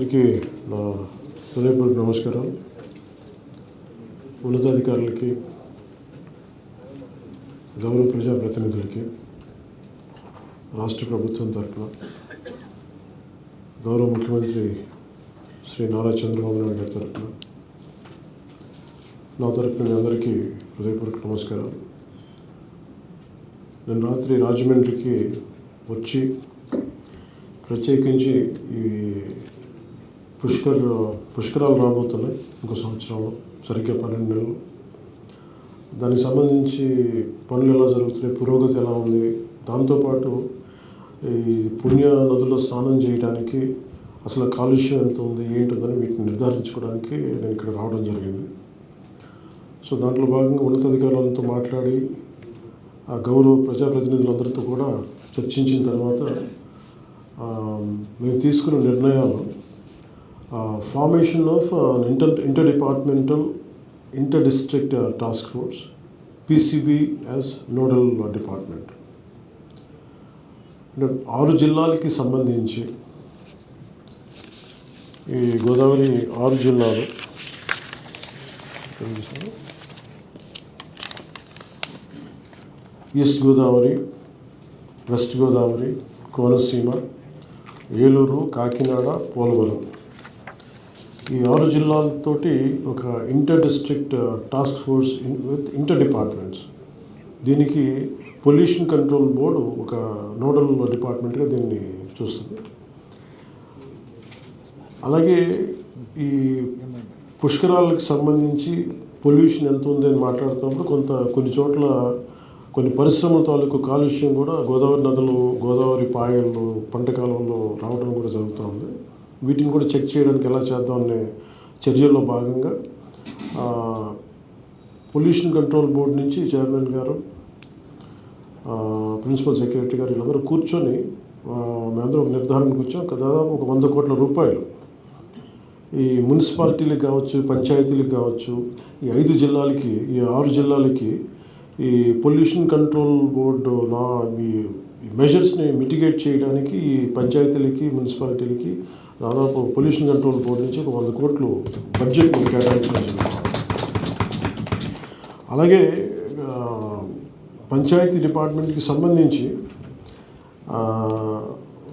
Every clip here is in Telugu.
అందరికీ నా హృదయపూర్వక నమస్కారం. ఉన్నతాధికారులకి, గౌరవ ప్రజాప్రతినిధులకి, రాష్ట్ర ప్రభుత్వం తరఫున గౌరవ ముఖ్యమంత్రి శ్రీ నారా చంద్రబాబు నాయుడు గారి తరఫున నా తరఫున మీ అందరికీ హృదయపూర్వక నమస్కారం. నేను రాత్రి రాజమండ్రికి వచ్చి ప్రత్యేకించి ఈ పుష్కరాలు రాబోతున్నాయి ఇంకో సంవత్సరంలో, సరిగ్గా 12 నెలలు. దానికి సంబంధించి పనులు ఎలా జరుగుతున్నాయి, పురోగతి ఎలా ఉంది, దాంతోపాటు ఈ పుణ్య నదుల్లో స్నానం చేయడానికి అసలు కాలుష్యం ఎంత ఉంది ఏంటుందని వీటిని నిర్ధారించుకోవడానికి నేను ఇక్కడ రావడం జరిగింది. సో దాంట్లో భాగంగా ఉన్నతాధికారులతో మాట్లాడి ఆ గౌరవ ప్రజాప్రతినిధులందరితో కూడా చర్చించిన తర్వాత మేము తీసుకున్న నిర్ణయాలు formation of inter departmental inter district task force, PCB as nodal department. అంటే 6 జిల్లాలకి సంబంధించి ఈ గోదావరి 6 జిల్లాలు, ఈస్ట్ గోదావరి, వెస్ట్ గోదావరి, కోనసీమ, ఏలూరు, కాకినాడ, పోలవరం, ఈ 6 జిల్లాలతోటి ఒక inter district task force with inter departments. దీనికి పొల్యూషన్ కంట్రోల్ బోర్డు ఒక నోడల్ డిపార్ట్మెంట్గా దీన్ని చూస్తుంది. అలాగే ఈ పుష్కరాలకు సంబంధించి పొల్యూషన్ ఎంత ఉంది అని మాట్లాడుతున్నప్పుడు కొన్ని చోట్ల కొన్ని పరిశ్రమల తాలూకు కాలుష్యం కూడా గోదావరి నదులు, గోదావరి పాయలు, పంట కాలంలో రావడం కూడా జరుగుతూ ఉంది. వీటిని కూడా చెక్ చేయడానికి ఎలా చేద్దామనే చర్యల్లో భాగంగా పొల్యూషన్ కంట్రోల్ బోర్డు నుంచి చైర్మన్ గారు, ప్రిన్సిపల్ సెక్రటరీ గారు వీళ్ళందరూ కూర్చొని మేమందరూ ఒక నిర్ధారణకు వచ్చాం. దాదాపు ఒక 100 కోట్ల రూపాయలు ఈ మున్సిపాలిటీలకు కావచ్చు, పంచాయతీలకు కావచ్చు, ఈ 5 జిల్లాలకి, ఈ 6 జిల్లాలకి ఈ పొల్యూషన్ కంట్రోల్ బోర్డు ఈ మెజర్స్ని మిటిగేట్ చేయడానికి ఈ పంచాయతీలకి, మున్సిపాలిటీలకి దాదాపు పొల్యూషన్ కంట్రోల్ బోర్డు నుంచి ఒక 100 కోట్లు బడ్జెట్ కేటాయించడం జరిగింది. అలాగే పంచాయతీ డిపార్ట్మెంట్కి సంబంధించి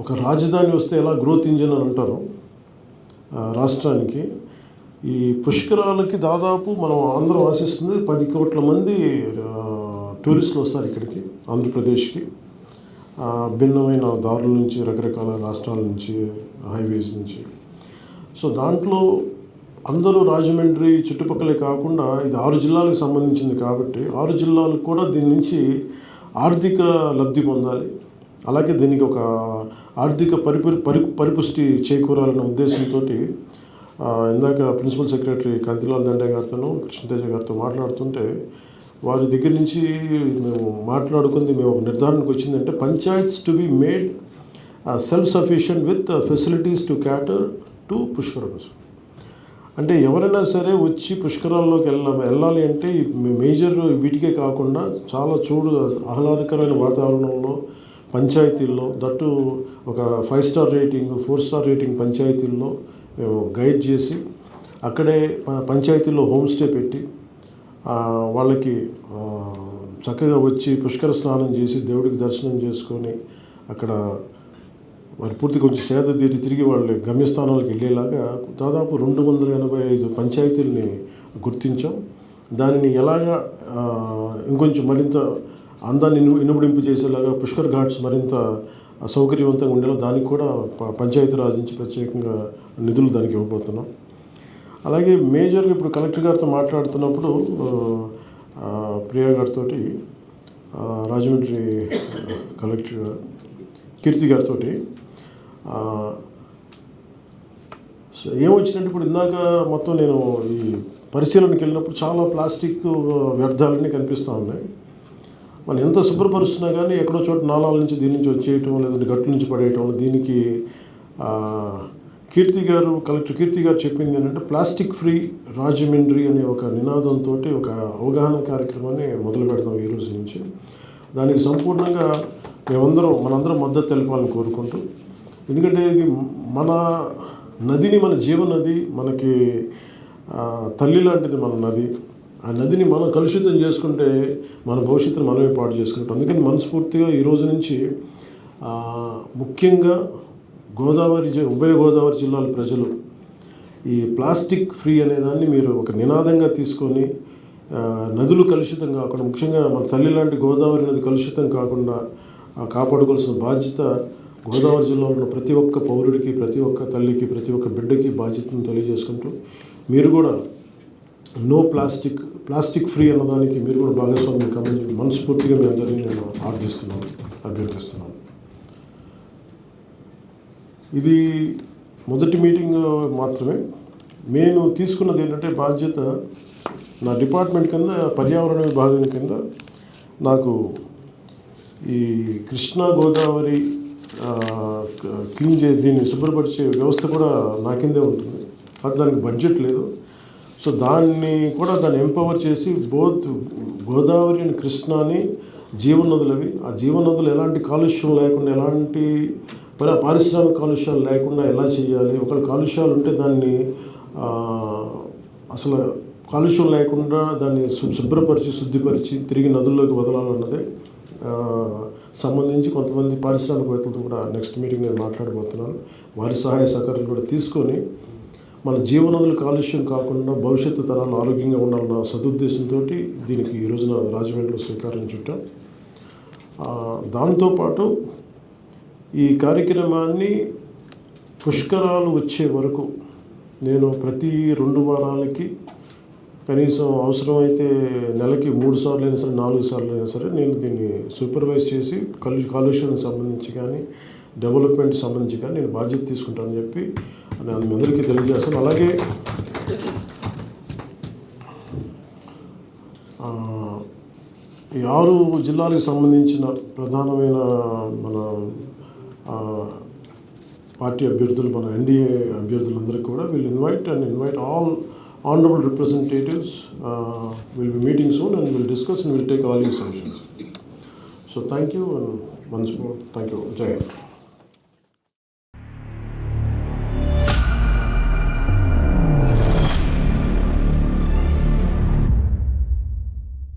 ఒక రాజధాని వస్తే ఎలా గ్రోత్ ఇంజిన్ అని అంటారు రాష్ట్రానికి, ఈ పుష్కరాలకి దాదాపు మనం అందరం ఆశిస్తుంది 10 కోట్ల మంది టూరిస్టులు వస్తారు ఇక్కడికి, ఆంధ్రప్రదేశ్కి, భిన్నమైన దారుల నుంచి, రకరకాల రాష్ట్రాల నుంచి, హైవేస్ నుంచి. సో దాంట్లో అందరూ రాజమండ్రి చుట్టుపక్కలే కాకుండా ఇది 6 జిల్లాలకు సంబంధించింది కాబట్టి 6 జిల్లాలకు కూడా దీని నుంచి ఆర్థిక లబ్ధి పొందాలి. అలాగే దీనికి ఒక ఆర్థిక పరిపుష్టి చేకూరాలన్న ఉద్దేశంతో ఇందాక ప్రిన్సిపల్ సెక్రటరీ కంతిలాల్ దండే గారితోనూ, కృష్ణతేజ గారితో మాట్లాడుతుంటే వారి దగ్గర నుంచి మేము మాట్లాడుకుంది, మేము ఒక నిర్ధారణకు వచ్చిందంటే panchayats to be made self sufficient with facilities to cater to Pushkarams. అంటే ఎవరైనా సరే వచ్చి పుష్కరాల్లోకి వెళ్ళాలి అంటే మేజర్ వీటికే కాకుండా చాలా ఆహ్లాదకరమైన వాతావరణంలో పంచాయతీల్లో, దట్టు ఒక 5 స్టార్ రేటింగ్, 4 స్టార్ రేటింగ్ పంచాయతీల్లో మేము గైడ్ చేసి అక్కడే పంచాయతీల్లో హోమ్ స్టే పెట్టి వాళ్ళకి చక్కగా వచ్చి పుష్కర స్నానం చేసి దేవుడికి దర్శనం చేసుకొని అక్కడ వారి పూర్తి కొంచెం సేద తీరి తిరిగి వాళ్ళ గమ్యస్థానాలకు వెళ్ళేలాగా దాదాపు 285 పంచాయతీలని గుర్తించాం. దానిని ఎలాగా ఇంకొంచెం మరింత అందాన్ని ఇనుమడింపు చేసేలాగా పుష్కర్ ఘాట్స్ మరింత సౌకర్యవంతంగా ఉండేలా దానికి కూడా పంచాయతీరాజ్ నుంచి ప్రత్యేకంగా నిధులు దానికి ఇవ్వబోతున్నాం. అలాగే మేజర్గా ఇప్పుడు కలెక్టర్ గారితో మాట్లాడుతున్నప్పుడు ప్రియా గారితో, రాజమండ్రి కలెక్టర్ గారు కీర్తి గారితో ఏమొచ్చిందంటే, ఇప్పుడు ఇందాక మొత్తం నేను ఈ పరిశీలనకి వెళ్ళినప్పుడు చాలా ప్లాస్టిక్ వ్యర్థాలన్నీ కనిపిస్తూ ఉన్నాయి. మనం ఎంత శుభ్రపరుస్తున్నా కానీ ఎక్కడో చోట నాలాల నుంచి దీని నుంచి వచ్చేయటం, లేదంటే గట్ల నుంచి పడేయటం. దీనికి కలెక్టర్ కీర్తి గారు చెప్పింది ఏంటంటే ప్లాస్టిక్ ఫ్రీ రాజమండ్రి అనే ఒక నినాదంతో ఒక అవగాహన కార్యక్రమాన్ని మొదలు పెడతాం ఈ రోజు నుంచి. దానికి సంపూర్ణంగా మనందరం మద్దతు తెలపాలని కోరుకుంటూ, ఎందుకంటే ఇది మన నదిని మన జీవనది, మనకి తల్లి లాంటిది మన నది. ఆ నదిని మనం కలుషితం చేసుకుంటే మన భవిష్యత్తును మనమే పాడు చేసుకుంటాం. అందుకని మనస్ఫూర్తిగా ఈ రోజు నుంచి ముఖ్యంగా ఉభయ గోదావరి జిల్లాల ప్రజలు ఈ ప్లాస్టిక్ ఫ్రీ అనేదాన్ని మీరు ఒక నినాదంగా తీసుకొని నదులు కలుషితం కాకుండా, ముఖ్యంగా మన తల్లి లాంటి గోదావరి నది కలుషితం కాకుండా కాపాడుకోవాల్సిన బాధ్యత గోదావరి జిల్లాలో ఉన్న ప్రతి ఒక్క పౌరుడికి, ప్రతి ఒక్క తల్లికి, ప్రతి ఒక్క బిడ్డకి బాధ్యతను తెలియజేసుకుంటూ మీరు కూడా నో ప్లాస్టిక్ ఫ్రీ అన్నదానికి మీరు కూడా భాగస్వామ్యం కావాలని మనస్ఫూర్తిగా మీ అందరినీ నేను అభ్యర్థిస్తున్నాను. ఇది మొదటి మీటింగ్ మాత్రమే. నేను తీసుకున్నది ఏంటంటే బాధ్యత నా డిపార్ట్మెంట్ కింద పర్యావరణ విభాగం కింద నాకు ఈ కృష్ణా గోదావరి క్లీన్ చేసి దీన్ని శుభ్రపరిచే వ్యవస్థ కూడా నా కిందే ఉంటుంది. అది దానికి బడ్జెట్ లేదు. సో దాన్ని ఎంపవర్ చేసి బోత్ గోదావరి అండ్ కృష్ణాని జీవనదులవి, ఆ జీవనదులు ఎలాంటి కాలుష్యం లేకుండా, ఎలాంటి పారిశ్రామిక కాలుష్యాలు లేకుండా ఎలా చేయాలి, ఒకవేళ కాలుష్యాలు ఉంటే దాన్ని అసలు కాలుష్యం లేకుండా దాన్ని శుభ్రపరిచి, శుద్ధిపరిచి తిరిగి నదుల్లోకి వదలాలన్నదే సంబంధించి కొంతమంది పారిశ్రామికవేత్తలతో కూడా నెక్స్ట్ మీటింగ్ నేను మాట్లాడబోతున్నాను. వారి సహాయ సహకారాలు కూడా తీసుకొని మన జీవనదులు కాలుష్యం కాకుండా భవిష్యత్తు తరాలు ఆరోగ్యంగా ఉండాలన్న సదుద్దేశంతో దీనికి ఈ రోజున రాజమండ్రిలో శ్రీకారం చుట్టాం. దాంతోపాటు ఈ కార్యక్రమాన్ని పుష్కరాలు వచ్చే వరకు నేను ప్రతి 2 వారాలకి కనీసం అవసరమైతే నెలకి 3 సార్లు అయినా సరే, 4 సార్లు అయినా సరే నేను దీన్ని సూపర్వైజ్ చేసి కాలుష్యానికి సంబంధించి కానీ, డెవలప్మెంట్ సంబంధించి కానీ నేను బాధ్యత తీసుకుంటానని చెప్పి నేను మీ అందరికీ తెలియజేస్తాను. అలాగే ఈ 6 జిల్లాలకు సంబంధించిన ప్రధానమైన మన పార్టీ అభ్యర్థులు, మన ఎన్డీఏ అభ్యర్థులందరికీ కూడా will invite all honorable representatives. We'll be meeting soon and we'll discuss and we'll take all your suggestions. So thank you, and once more, thank you. Jai Hind.